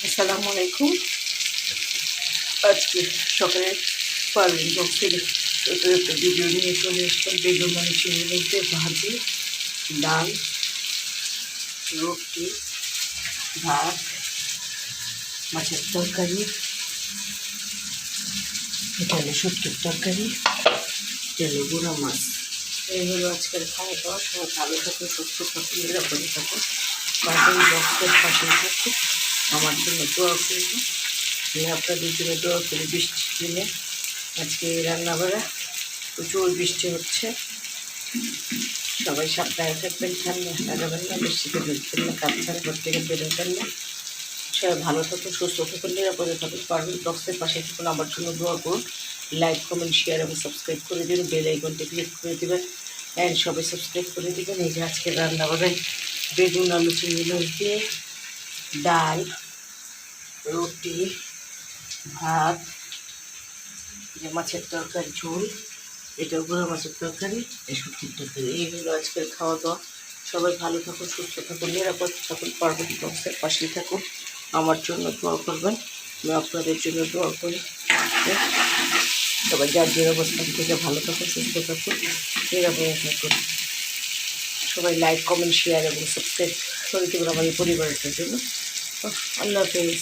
আসসালামু আলাইকুম। আজকে সকালে পারভিন বক্স থেকে একটা ভিডিও নিয়ে চলে এসলাম। বেগুন মানে চিংড়ি মধ্যে ভাজি, ডাল, রুটি, ভাত, মাছের তরকারি, এটা হলো শুটকির তরকারি, এটা হলো গুঁড়া মাছ। এই হলো আজকের খাওয়া দাওয়া। সবাই ভালো থাকুন, সুস্থ থাকুন, নিরাপদে থাকুন। পারভিন বক্সের পাশে থাকুন, আমার জন্য দোয়া করবেন। আমি আপনাদের জন্য দোয়া করি। বৃষ্টির দিনে আজকে রান্নাবাড়া প্রচুর বৃষ্টি হচ্ছে। সবাই সাবধানে থাকবেন, ঠান্ডা লাগাবেন না, বৃষ্টিতে ভিজবেন না, কাঁপছেন, ঘর থেকে বেরোবেন না। সবাই ভালো থাকুন, সুস্থ থাকুন, নিরাপদে থাকুন। পারভিন ব্লগসের পাশে থাকুন, আমার জন্য দোয়া করুন। লাইক, কমেন্ট, শেয়ার এবং সাবস্ক্রাইব করে দিন। বেল আইকনটি ক্লিক করে দেবেন অ্যান্ড সবাই সাবস্ক্রাইব করে দেবেন। এই যে আজকে রান্নাবাড়ায় বেগুন, আলু, চিংড়ি মাছ দিয়ে ডাল, রুটি, ভাত, যে মাছের তরকারি ঝোল, এটা গুঁড়ো মাছের তরকারি, এই শুটকির তরকারি। এই হলো আজকের খাওয়া দাওয়া। সবাই ভালো থাকুন, সুস্থ থাকুন, নিরাপদ থাকুন। পার্বতী বক্সের পাশে থাকুন, আমার জন্য দোয়া করবেন। আমি আপনাদের জন্য দোয়া করি। সবাই যার যে অবস্থান থেকে ভালো থাকুন, সুস্থ থাকুন, নিরাপদে থাকুন। সবাই লাইক, কমেন্ট, শেয়ার এবং সাবস্ক্রাইব করে দেবেন আমার এই পরিবারের জন্য। আল্লাহ হাফেজ।